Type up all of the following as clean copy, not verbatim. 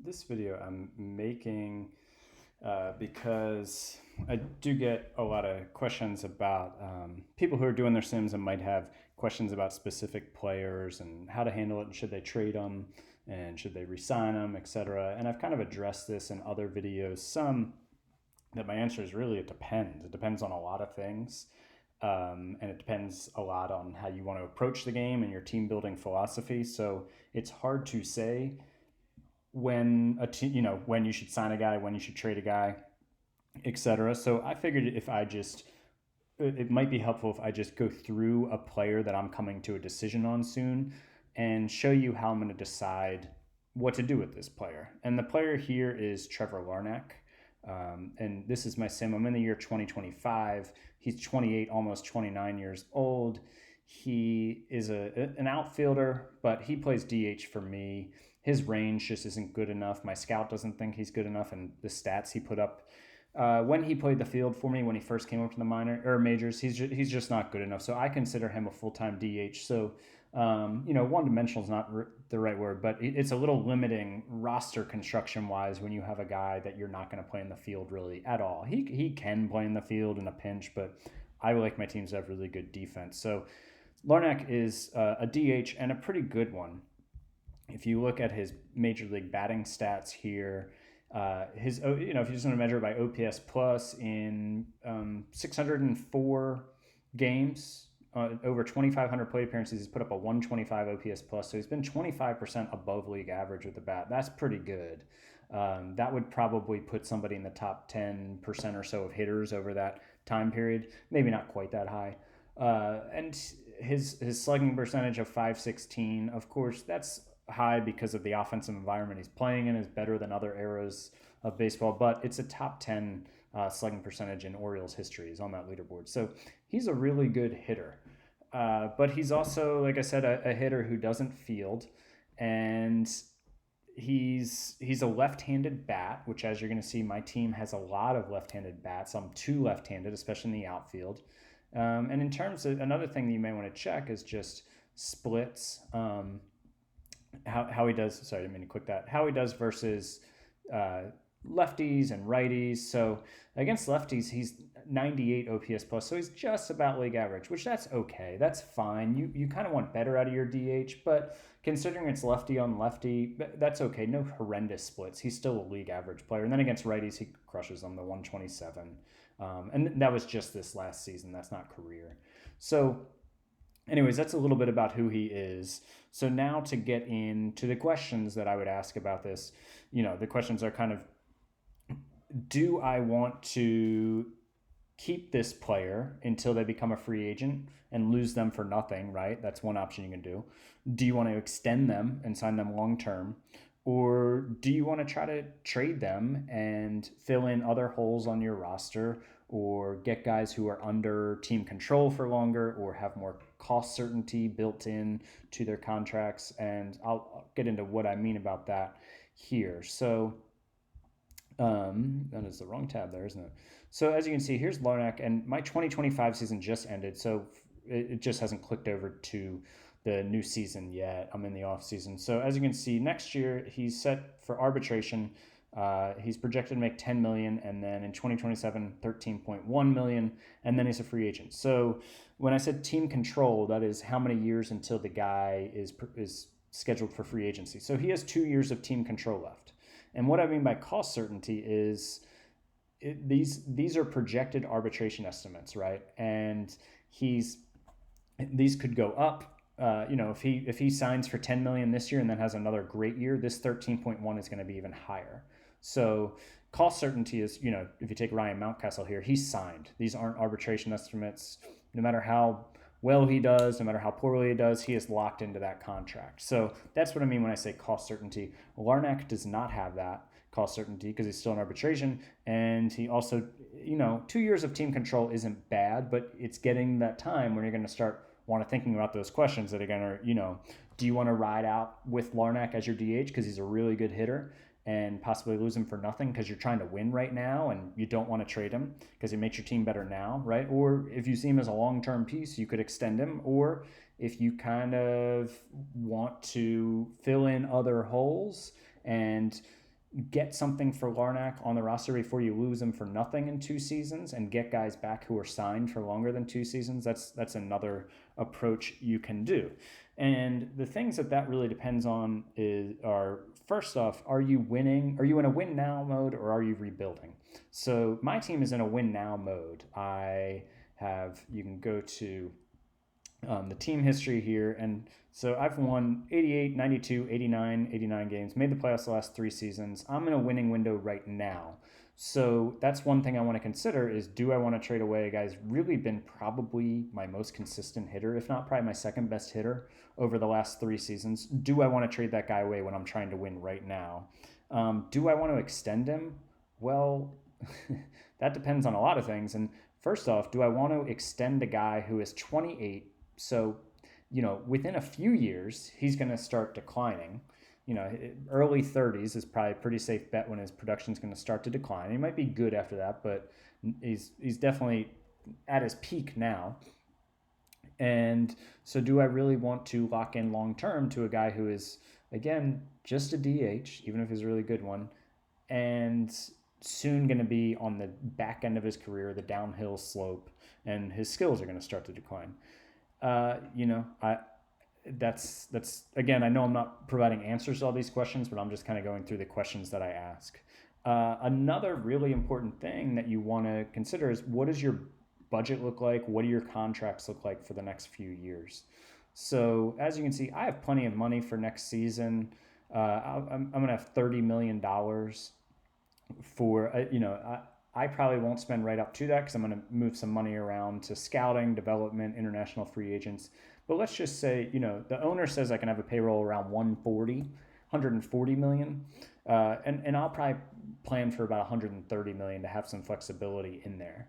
This video I'm making because I do get a lot of questions about people who are doing their sims and might have questions about specific players and how to handle it and should they trade them and should they resign them, etc. And I've kind of addressed this in other videos. Some that my answer is really it depends. It depends on a lot of things. And it depends a lot on how you want to approach the game and your team building philosophy. So it's hard to say when when you should sign a guy, when you should trade a guy, etc. So I figured if I just it might be helpful if I just go through a player that I'm coming to a decision on soon and show you how I'm going to decide what to do with this player. And the player here is Trevor Larnack. And this is my sim. I'm in the year 2025. He's 28, almost 29 years old. He is an outfielder, but he plays DH for me. His range just isn't good enough. My scout doesn't think he's good enough, and the stats he put up when he played the field for me when he first came up to the majors, he's just not good enough. So I consider him a full-time DH. So one-dimensional is not the right word, but it's a little limiting roster construction-wise when you have a guy that you're not going to play in the field really at all. He can play in the field in a pinch, but I like my teams to have really good defense. So Larnack is a DH and a pretty good one. If you look at his major league batting stats here, if you're just going to measure by OPS plus in 604 games, over 2,500 plate appearances, he's put up a 125 OPS plus. So he's been 25% above league average with the bat. That's pretty good. That would probably put somebody in the top 10% or so of hitters over that time period. Maybe not quite that high. And his slugging percentage of 516, of course, that's high because of the offensive environment he's playing in, is better than other eras of baseball, but it's a top 10 slugging percentage in Orioles history. He's on that leaderboard. So he's a really good hitter. But he's also, like I said, a hitter who doesn't field, and he's a left-handed bat, which, as you're going to see, my team has a lot of left-handed bats. I'm too left-handed, especially in the outfield. And in terms of another thing that you may want to check is just splits. How he does. Sorry, I didn't mean to click that. How he does versus lefties and righties. So against lefties, he's 98 OPS plus. So he's just about league average, which that's okay. That's fine. You kind of want better out of your DH, but considering it's lefty on lefty, that's okay. No horrendous splits. He's still a league average player. And then against righties, he crushes them, the 127. And that was just this last season. That's not career. So anyways, that's a little bit about who he is. So now to get into the questions that I would ask about this, the questions are kind of, do I want to keep this player until they become a free agent and lose them for nothing, right? That's one option you can do. Do you want to extend them and sign them long term? Or do you want to try to trade them and fill in other holes on your roster, or get guys who are under team control for longer or have more cost certainty built in to their contracts? And I'll get into what I mean about that here. So that is the wrong tab there, isn't it? So as you can see, here's Larnack, and my 2025 season just ended, so it just hasn't clicked over to the new season yet. I'm in the off season. So as you can see, next year he's set for arbitration. He's projected to make 10 million, and then in 2027, 13.1 million, and then he's a free agent. So when I said team control, that is how many years until the guy is scheduled for free agency. So he has 2 years of team control left. And what I mean by cost certainty is these are projected arbitration estimates, right? And these could go up. If he signs for 10 million this year and then has another great year, this 13.1 is going to be even higher. So cost certainty is, if you take Ryan Mountcastle here, he's signed. These aren't arbitration estimates. No matter how well he does, no matter how poorly he does, he is locked into that contract. So that's what I mean when I say cost certainty. Larnack does not have that cost certainty because he's still in arbitration. And he also, 2 years of team control isn't bad, but it's getting that time when you're going to start thinking about those questions that are going to, do you want to ride out with Larnack as your DH because he's a really good hitter and possibly lose him for nothing because you're trying to win right now and you don't want to trade him because he makes your team better now, right? Or if you see him as a long-term piece, you could extend him. Or if you kind of want to fill in other holes and get something for Larnack on the roster before you lose him for nothing in 2 seasons and get guys back who are signed for longer than 2 seasons. That's another approach you can do. And the things that really depends on are, first off, are you winning? Are you in a win now mode or are you rebuilding? So my team is in a win now mode. You can go to the team history here. And so I've won 88, 92, 89 games, made the playoffs the last 3 seasons. I'm in a winning window right now. So that's one thing I want to consider is, do I want to trade away a guy who's really been probably my most consistent hitter, if not probably my second best hitter over the last 3 seasons? Do I want to trade that guy away when I'm trying to win right now? Do I want to extend him? Well, that depends on a lot of things. And first off, do I want to extend a guy who is 28? So, within a few years, he's going to start declining. Early 30s is probably a pretty safe bet when his production is going to start to decline. He might be good after that, but he's definitely at his peak now. And so do I really want to lock in long-term to a guy who is, again, just a DH, even if he's a really good one, and soon going to be on the back end of his career, the downhill slope, and his skills are going to start to decline? That's again, I know I'm not providing answers to all these questions, but I'm just kind of going through the questions that I ask. Another really important thing that you want to consider is, what does your budget look like? What do your contracts look like for the next few years? So as you can see, I have plenty of money for next season. I'm going to have $30 million for, I probably won't spend right up to that because I'm going to move some money around to scouting, development, international free agents. But let's just say, the owner says I can have a payroll around 140 million. And I'll probably plan for about 130 million to have some flexibility in there.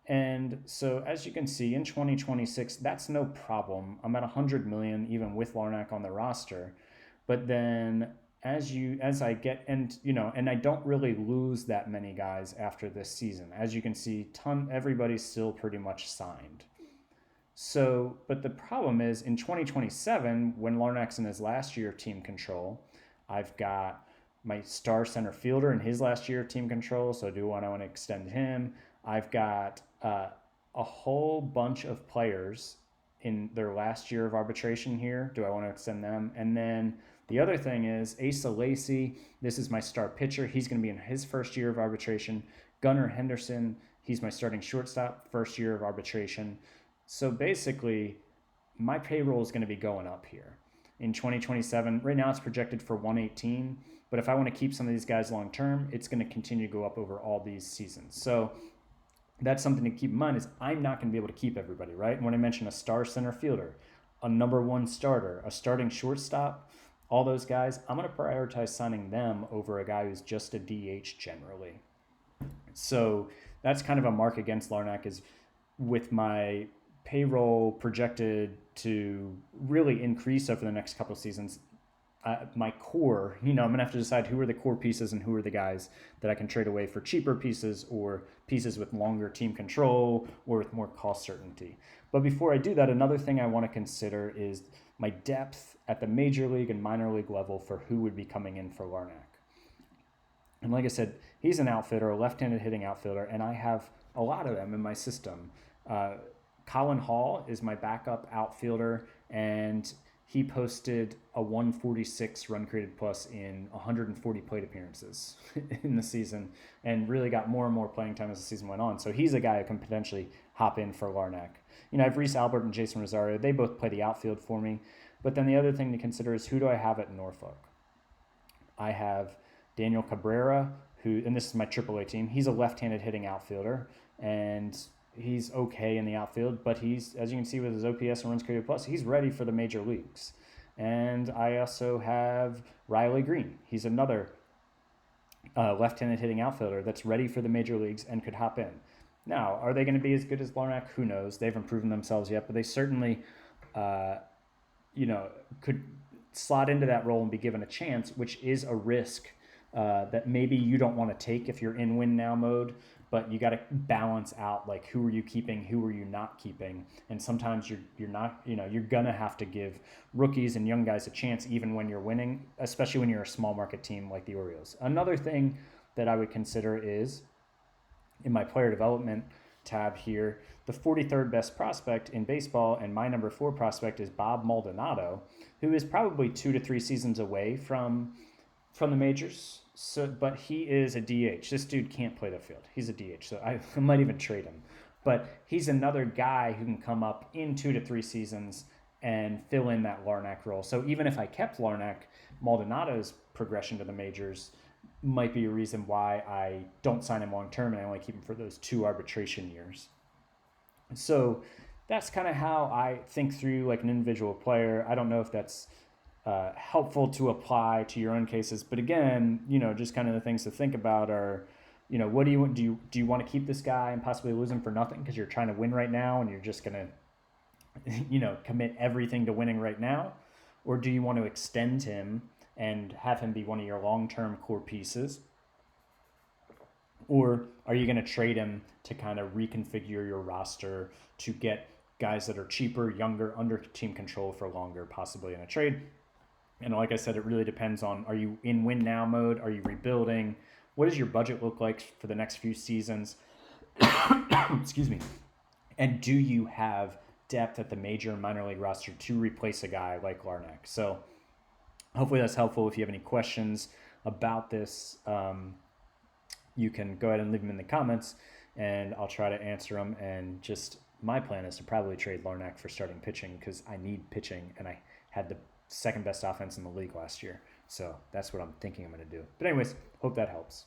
And so as you can see, in 2026, that's no problem. I'm at 100 million even with Larnack on the roster. But then as I get, and I don't really lose that many guys after this season. As you can see, everybody's still pretty much signed. So, but the problem is in 2027, when Larnack's in his last year of team control, I've got my star center fielder in his last year of team control. So do I want to extend him? I've got a whole bunch of players in their last year of arbitration here. Do I want to extend them? And then the other thing is Asa Lacy. This is my star pitcher. He's going to be in his first year of arbitration. Gunnar Henderson, he's my starting shortstop, first year of arbitration. So basically, my payroll is going to be going up here in 2027. Right now, it's projected for 118. But if I want to keep some of these guys long term, it's going to continue to go up over all these seasons. So that's something to keep in mind, is I'm not going to be able to keep everybody, right? And when I mention a star center fielder, a number one starter, a starting shortstop, all those guys, I'm going to prioritize signing them over a guy who's just a DH generally. So that's kind of a mark against Larnack, is with my payroll projected to really increase over the next couple of seasons. My core, I'm going to have to decide who are the core pieces and who are the guys that I can trade away for cheaper pieces or pieces with longer team control or with more cost certainty. But before I do that, another thing I want to consider is my depth at the major league and minor league level for who would be coming in for Larnack. And like I said, he's an outfielder, a left-handed hitting outfielder, and I have a lot of them in my system. Colin Hall is my backup outfielder, and he posted a 146 run created plus in 140 plate appearances in the season, and really got more and more playing time as the season went on. So he's a guy who can potentially hop in for Larnack. I have Reese Albert and Jason Rosario. They both play the outfield for me. But then the other thing to consider is, who do I have at Norfolk? I have Daniel Cabrera, and this is my AAA team. He's a left-handed hitting outfielder, and he's okay in the outfield, but he's, as you can see with his OPS and runs created plus, he's ready for the major leagues. And I also have Riley Green. He's another left-handed hitting outfielder that's ready for the major leagues and could hop in. Now, are they going to be as good as Larnack? Who knows? They haven't proven themselves yet, but they certainly, could slot into that role and be given a chance, which is a risk that maybe you don't want to take if you're in win now mode. but you got to balance out like who are you keeping, who are you not keeping, and sometimes you're not, you're gonna have to give rookies and young guys a chance even when you're winning, especially when you're a small market team like the Orioles. Another thing that I would consider is in my player development tab here, the 43rd best prospect in baseball and my number 4 prospect is Bob Maldonado, who is probably 2 to 3 seasons away from the majors. So, but he is a DH. This dude can't play the field. He's a DH, so I might even trade him. But he's another guy who can come up in 2 to 3 seasons and fill in that Larnach role. So even if I kept Larnach, Maldonado's progression to the majors might be a reason why I don't sign him long term and I only keep him for those 2 arbitration years. So that's kind of how I think through like an individual player. I don't know if that's helpful to apply to your own cases, but again, just kind of the things to think about are, what do you want to keep this guy and possibly lose him for nothing because you're trying to win right now and you're just gonna commit everything to winning right now, or do you want to extend him and have him be one of your long-term core pieces? Or are you going to trade him to kind of reconfigure your roster to get guys that are cheaper, younger, under team control for longer, possibly in a trade? And like I said, it really depends on, are you in win now mode? Are you rebuilding? What does your budget look like for the next few seasons? Excuse me. And do you have depth at the major and minor league roster to replace a guy like Larnach? So hopefully that's helpful. If you have any questions about this, you can go ahead and leave them in the comments and I'll try to answer them. And just my plan is to probably trade Larnach for starting pitching because I need pitching and I had the second best offense in the league last year. So that's what I'm thinking I'm going to do. But anyways, hope that helps.